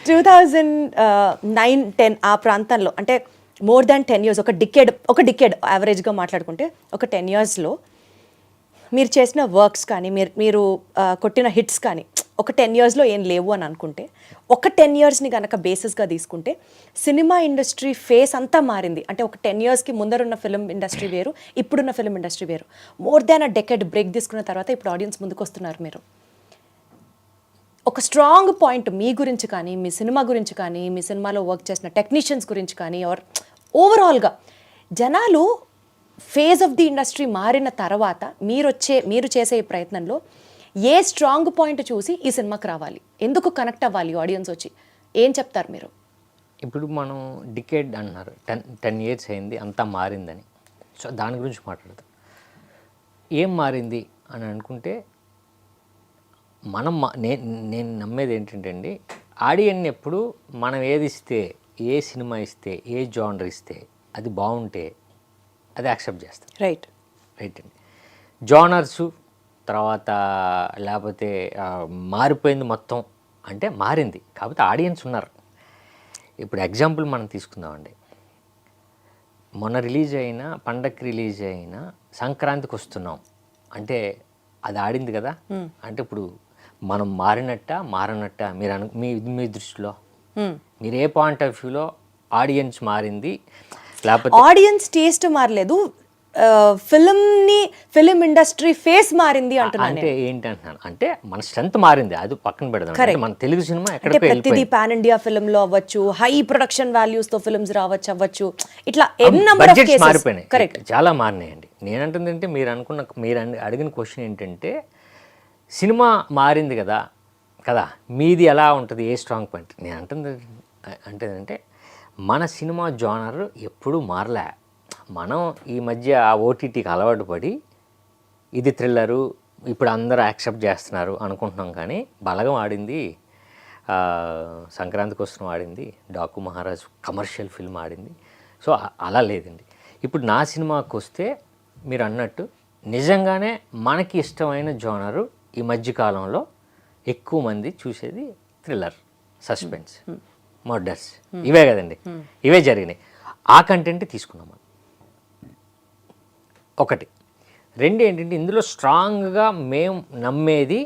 2009-10 ఆ ప్రాంతంలో, అంటే మోర్ దాన్ 10 years, ఒక డికేడ్ యావరేజ్గా మాట్లాడుకుంటే ఒక 10 yearsలో మీరు చేసిన వర్క్స్ కానీ మీరు కొట్టిన హిట్స్ కానీ ఒక 10 yearsలో ఏం లేవు అని అనుకుంటే, ఒక 10 yearsని కనుక బేసిస్గా తీసుకుంటే సినిమా ఇండస్ట్రీ ఫేస్ అంతా మారింది. అంటే ఒక 10 yearsకి ముందరున్న ఫిల్మ్ ఇండస్ట్రీ వేరు, ఇప్పుడున్న ఫిల్మ్ ఇండస్ట్రీ వేరు. మోర్ దాన్ అ డెకేడ్ బ్రేక్ తీసుకున్న తర్వాత ఇప్పుడు ఆడియన్స్ ముందుకు వస్తున్నారు. మీరు ఒక స్ట్రాంగ్ పాయింట్ మీ గురించి కానీ, మీ సినిమా గురించి కానీ, మీ సినిమాలో వర్క్ చేసిన టెక్నీషియన్స్ గురించి కానీ, ఓవరాల్గా జనాలు ఫేజ్ ఆఫ్ ది ఇండస్ట్రీ మారిన తర్వాత మీరు చేసే ఈ ప్రయత్నంలో ఏ స్ట్రాంగ్ పాయింట్ చూసి ఈ సినిమాకి రావాలి, ఎందుకు కనెక్ట్ అవ్వాలి ఆడియన్స్ వచ్చి, ఏం చెప్తారు మీరు? ఇప్పుడు మనం డికేడ్ అన్నారు, 10 years అయింది, అంతా మారిందని. సో దాని గురించి మాట్లాడతాం. ఏం మారింది అని అనుకుంటే నేను నమ్మేది ఏంటంటే అండి, ఆడియన్ ఎప్పుడు మనం ఏది ఇస్తే, ఏ సినిమా ఇస్తే, ఏ జానర్ ఇస్తే అది బాగుంటే అది యాక్సెప్ట్ చేస్తాం. రైట్ అండి. జానర్సు తర్వాత లేకపోతే మారిపోయింది మొత్తం అంటే మారింది, కాకపోతే ఆడియన్స్ ఉన్నారు. ఇప్పుడు ఎగ్జాంపుల్ మనం తీసుకుందామండి. మొన్న రిలీజ్ అయిన పండక్కి రిలీజ్ అయిన సంక్రాంతికి వస్తున్నాం అంటే అది ఆడింది కదా. అంటే ఇప్పుడు మనం మారనట్ట మీ దృష్టిలో మీరు ఏ పాయింట్ ఆఫ్ వ్యూలో ఆడియన్స్ మారింది, లేకపోతే ఆడియన్స్ టేస్ట్ మారలేదు, ఫిలిం ఇండస్ట్రీ ఫేస్ మారింది అంటున్నాను. అంటే ఏంటి అంటున్నాను అంటే మన స్ట్రెంత్ మారింది, అది పక్కన పెడదాం. మన తెలుగు సినిమా ఎక్కడ ప్రతిదీ పాన్ ఇండియా ఫిల్మ్ లో అవ్వచ్చు, హై ప్రొడక్షన్ వాల్యూస్ తో ఫిల్మ్స్ అవ్వచ్చు, ఇట్లా బడ్జెట్స్ మారిపోయినాయి. కరెక్ట్, చాలా మారినాయండి. నేనంటుంది అంటే మీరు అడిగిన క్వశ్చన్ ఏంటంటే సినిమా మారింది కదా మీది ఎలా ఉంటుంది, ఏ స్ట్రాంగ్ పాయింట్. నేను అంటే మన సినిమా జానర్ ఎప్పుడూ మారలే. మనం ఈ మధ్య ఆ ఓటీటీకి అలవాటు పడి ఇది థ్రిల్లరు ఇప్పుడు అందరూ యాక్సెప్ట్ చేస్తున్నారు అనుకుంటున్నాం. కానీ బలగం ఆడింది, సంక్రాంతి కోసం ఆడింది, డాకు మహారాజ్ కమర్షియల్ ఫిల్మ్ ఆడింది. సో అలా లేదండి. ఇప్పుడు నా సినిమాకి వస్తే మీరు అన్నట్టు నిజంగానే మనకి ఇష్టమైన జానరు ఈ మధ్యకాలంలో ఎక్కువ మంది చూసేది థ్రిల్లర్, సస్పెన్స్, మర్డర్స్, ఇవే కదండి, ఇవే జరిగినాయి. ఆ కంటెంట్ తీసుకున్నాం మనం. ఒకటి. రెండు ఏంటంటే ఇందులో స్ట్రాంగ్గా మేము నమ్మేది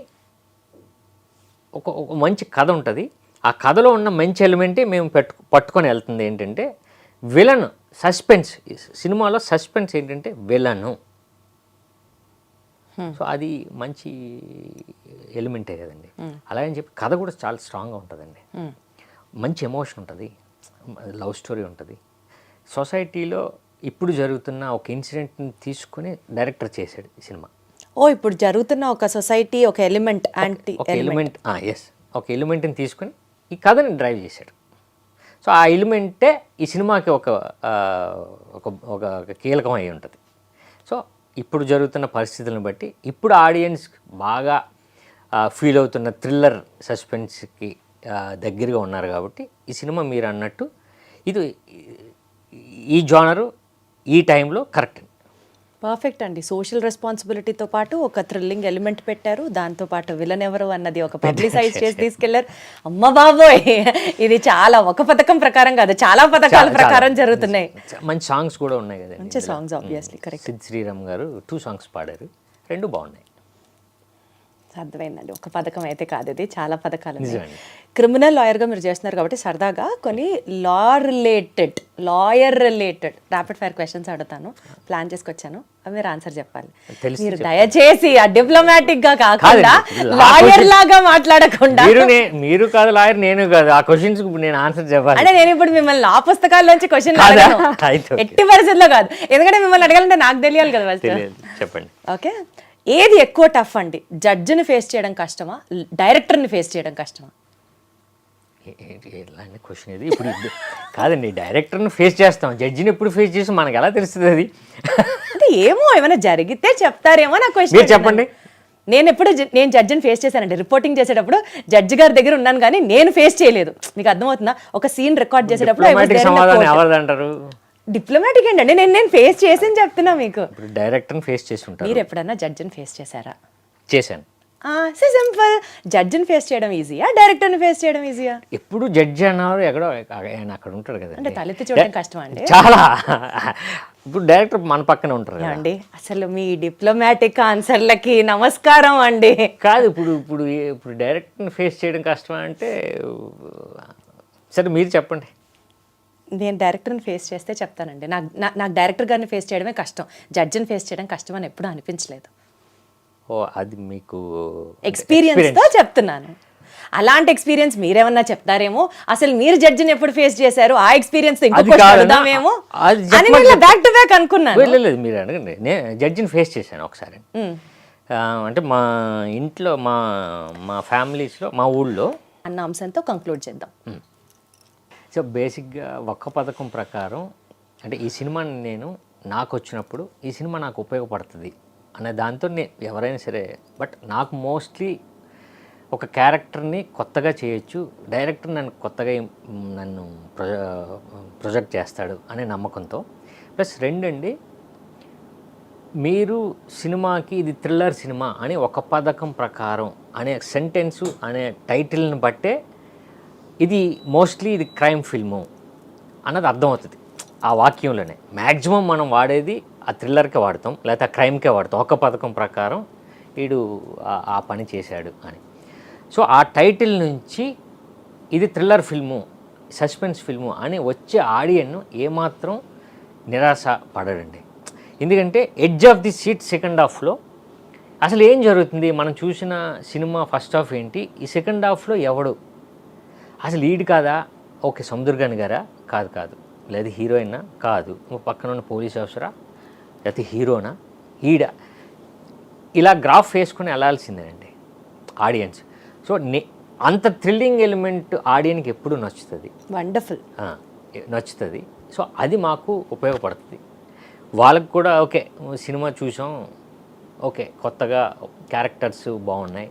ఒక మంచి కథ ఉంటుంది. ఆ కథలో ఉన్న మంచి ఎలిమెంటే మేము పట్టుకొని వెళ్తుంది. ఏంటంటే విలన్ సస్పెన్స్, సినిమాలో సస్పెన్స్ ఏంటంటే విలను. సో అది మంచి ఎలిమెంటే కదండి. అలాగని చెప్పి కథ కూడా చాలా స్ట్రాంగ్గా ఉంటుందండి, మంచి ఎమోషన్ ఉంటుంది, లవ్ స్టోరీ ఉంటుంది. సొసైటీలో ఇప్పుడు జరుగుతున్న ఒక ఇన్సిడెంట్ని తీసుకుని డైరెక్టర్ చేశాడు ఈ సినిమా. ఓ ఇప్పుడు జరుగుతున్న ఒక సొసైటీ ఒక ఎలిమెంట్ యాంటీ ఒక ఎలిమెంట్ ఒక ఎలిమెంట్ని తీసుకొని ఈ కథని డ్రైవ్ చేశాడు. సో ఆ ఎలిమెంటే ఈ సినిమాకి ఒక ఒక ఒక కీలకం అయి ఉంటుంది. సో ఇప్పుడు జరుగుతున్న పరిస్థితులను బట్టి ఇప్పుడు ఆడియన్స్ బాగా ఫీల్ అవుతున్న థ్రిల్లర్ సస్పెన్స్కి దగ్గరగా ఉన్నారు కాబట్టి ఈ సినిమా మీరు అన్నట్టు ఇది ఈ జానరు ఈ టైంలో కరెక్ట్. పర్ఫెక్ట్ అండి. సోషల్ రెస్పాన్సిబిలిటీతో పాటు ఒక థ్రిల్లింగ్ ఎలిమెంట్ పెట్టారు, దాంతోపాటు విలన్ ఎవరు అన్నది ఒక పబ్లిసైజ్ చేసి తీసుకెళ్లారు. అమ్మ బాబోయ్, ఇది చాలా ఒక పథకం ప్రకారం కాదు, చాలా పథకాల ప్రకారం జరుగుతున్నాయి. మంచి సాంగ్స్ కూడా ఉన్నాయి కదండి, మంచి songs obviously correct. Sid Sriram గారు 2 సాంగ్స్ పాడారు, 2 బాగున్నాయి. అర్థమైందండి, ఒక పథకం అయితే కాదు, ఇది చాలా పథకాలు. నిజమండి. క్రిమినల్ లాయర్గా మీరు చేస్తున్నారు కాబట్టి సరదాగా కొన్ని lawyer related rapid fire questions అడుగుతాను, ప్లాన్ చేసుకొచ్చాను, అవి మీరు ఆన్సర్ చెప్పాలి. మీరు దయచేసి ఆ డిప్లొమాటిక్ గా కాకుండా లాయర్ లాగా మాట్లాడకుండా. మీరు కాదు లాయర్, నేను కాదు, ఆ క్వశ్చన్స్ నేను ఆన్సర్ చెప్పాలి. అంటే నేను ఇప్పుడు మిమ్మల్ని ఆ పుస్తకాల్లోంచి క్వశ్చన్ ఎట్టి పరిస్థితుల్లో కాదు, ఎందుకంటే మిమ్మల్ని అడగాలంటే నాకు తెలియాలి కదా ఫస్ట్. చెప్పండి. ఓకే, ఏది ఎక్కువ టఫ్ అండి, జడ్జిని ఫేస్ చేయడం కష్టమా, డైరెక్టర్ని ఫేస్ చేయడం కష్టమా? ఎలాంటి క్వశ్చన్ ఇది ఇప్పుడు? కాదండి, డైరెక్టర్ని ఫేస్ చేస్తాం, జడ్జిని ఎప్పుడు ఫేస్ చేసి మనకు ఎలా తెలుస్తుంది అది? అంటే ఏమో ఏమైనా జరిగితే చెప్తారేమో నా క్వశ్చన్. చెప్పండి. నేను జడ్జిని ఫేస్ చేశానండి, రిపోర్టింగ్ చేసేటప్పుడు జడ్జి గారి దగ్గర ఉన్నాను కానీ నేను ఫేస్ చేయలేదు. మీకు అర్థమవుతుందా? ఒక సీన్ రికార్డ్ చేసేటప్పుడు సమాధానం ఎవరు అంటారు? డిప్లొమాటిక్ ఏంటండి, నేను ఫేస్ చేసి చెప్తున్నా మీకు. డైరెక్టర్ని ఫేస్ చేసి ఉంటారు. మీరు ఎప్పుడన్నా జడ్జిని ఫేస్ చేశారా? చేశాను. సింపుల్. జడ్జిని ఫేస్ చేయడం ఈజీయా, డైరెక్టర్ని ఫేస్ చేయడం ఈజీయా? ఎప్పుడు జడ్జి అన్నారు, ఎక్కడో ఆయన అక్కడ ఉంటాడు కదా, అంటే తలెత్తి చూడడం కష్టం అండి చాలా. ఇప్పుడు డైరెక్టర్ మన పక్కనే ఉంటారు కదా అండి. అసలు మీ డిప్లొమాటిక్ ఆన్సర్లకి నమస్కారం అండి. కాదు, ఇప్పుడు డైరెక్టర్ని ఫేస్ చేయడం కష్టం అంటే, సరే మీరు చెప్పండి. నేను డైరెక్టర్ని ఫేస్ చేస్తే చెప్తానండి. నాకు డైరెక్టర్ గారిని ఫేస్ చేయడమే కష్టం, జడ్జిని ఫేస్ చేయడం కష్టం అని ఎప్పుడూ అనిపించలేదు. ఓ, అది మీకు ఎక్స్పీరియన్స్తో చెప్తున్నాను. అలాంటి ఎక్స్పీరియన్స్ మీరేమన్నా చెప్తారేమో, అసలు మీరు జడ్జిని ఎప్పుడు ఫేస్ చేశారు, ఆ ఎక్స్పీరియన్స్ ఇంకొకమేమో బ్యాక్ టు బ్యాక్ అనుకున్నాను. లేదు, మీరు అడగండి. నేను జడ్జిని ఫేస్ చేశాను ఒకసారి. అంటే మా ఇంట్లో మా ఫ్యామిలీస్లో మా ఊళ్ళో అన్న అంశంతో కంక్లూడ్ చేద్దాం. సో బేసిక్గా ఒక్క పథకం ప్రకారం అంటే ఈ సినిమాని నాకు వచ్చినప్పుడు ఈ సినిమా నాకు ఉపయోగపడుతుంది అనే దాంతో ఎవరైనా సరే, బట్ నాకు మోస్ట్లీ ఒక క్యారెక్టర్ని కొత్తగా చేయొచ్చు, డైరెక్టర్ నన్ను ప్రొజెక్ట్ చేస్తాడు అనే నమ్మకంతో. ప్లస్ రెండండి, మీరు సినిమాకి ఇది థ్రిల్లర్ సినిమా అని ఒక పథకం ప్రకారం అనే సెంటెన్సు అనే టైటిల్ని బట్టే ఇది మోస్ట్లీ ఇది క్రైమ్ ఫిల్ము అన్నది అర్థమవుతుంది. ఆ వాక్యంలోనే మ్యాక్సిమం మనం వాడేది ఆ థ్రిల్లర్కే వాడతాం, లేకపోతే ఆ క్రైమ్కే వాడతాం, ఒక పథకం ప్రకారం వీడు ఆ పని చేశాడు అని. సో ఆ టైటిల్ నుంచి ఇది థ్రిల్లర్ ఫిల్ము, సస్పెన్స్ ఫిల్ము అని వచ్చే ఆడియన్ను ఏమాత్రం నిరాశ పడడండి. ఎందుకంటే edge of the seat second హాఫ్లో అసలు ఏం జరుగుతుంది, మనం చూసిన సినిమా ఫస్ట్ హాఫ్ ఏంటి, ఈ సెకండ్ హాఫ్లో ఎవడు అసలు ఈడు కాదా, ఓకే సముద్రగాని గారా, కాదు, లేదా హీరోయినా, కాదు పక్కన ఉన్న పోలీస్ ఆఫీసరా, లేకపోతే హీరోనా, ఈడ, ఇలా గ్రాఫ్ వేసుకొని వెళ్ళాల్సిందేనండి ఆడియన్స్. సో అంత థ్రిల్లింగ్ ఎలిమెంట్ ఆడియన్కి ఎప్పుడు నచ్చుతుంది, వండర్ఫుల్ నచ్చుతుంది. సో అది మాకు ఉపయోగపడుతుంది. వాళ్ళకు కూడా ఓకే సినిమా చూసాం, ఓకే కొత్తగా క్యారెక్టర్స్ బాగున్నాయి,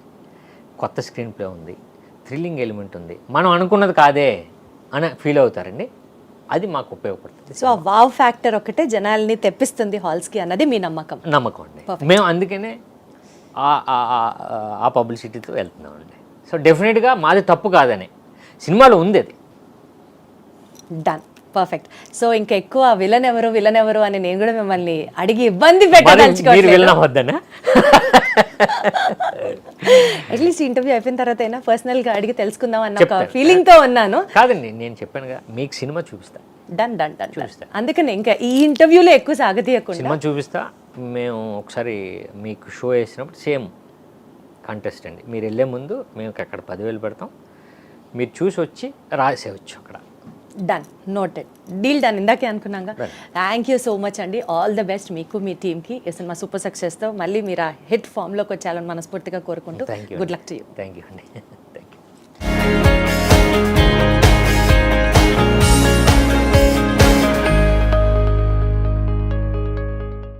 కొత్త స్క్రీన్ ప్లే ఉంది, థ్రిల్లింగ్ ఎలిమెంట్ ఉంది, మనం అనుకున్నది కాదే అని ఫీల్ అవుతారండి. అది మాకు ఉపయోగపడుతుంది. సో ఆ వావ్ ఫ్యాక్టర్ ఒకటే జనాల్ని తెప్పిస్తుంది హాల్స్కి అన్నది మీ నమ్మకం అండి. మేము అందుకనే ఆ పబ్లిసిటీతో వెళ్తున్నామండి. సో డెఫినెట్గా మాది తప్పు కాదని సినిమాలో ఉంది అది. Done, perfect. సో ఇంకా ఎక్కువ విలన్ ఎవరు అని నేను కూడా మిమ్మల్ని అడిగి ఇబ్బంది పెట్టదలుచుకోవద్దు. అట్లీస్ట్ ఇంటర్వ్యూ అయిపోయిన తర్వాత అయినా పర్సనల్గా అడిగి తెలుసుకుందాం అన్న ఒక ఫీలింగ్తో ఉన్నాను. కాదండి, నేను చెప్పానుగా మీకు సినిమా చూపిస్తా. డన్ చూపిస్తా. అందుకని ఇంకా ఈ ఇంటర్వ్యూలో ఎక్కువ సాగతీయకుండా సినిమా చూపిస్తా. మేము ఒకసారి మీకు షో వేసినప్పుడు సేమ్ కాంటెస్ట్ అండి, మీరు వెళ్ళే ముందు మేము అక్కడ 10,000 పెడతాం, మీరు చూసి వచ్చి రాసేవచ్చు అక్కడ. Done, noted, deal done. ఇందాకే అనుకున్నాగా. థ్యాంక్ యూ సో మచ్ అండి. ఆల్ ద బెస్ట్ మీకు, మీ టీమ్కి. ఈ సినిమా సూపర్ సక్సెస్తో మళ్ళీ మీరు ఆ హిట్ ఫామ్లోకి వచ్చాలని మనస్ఫూర్తిగా కోరుకుంటూ thank you good luck to you. Thank you అండి థ్యాంక్ యూ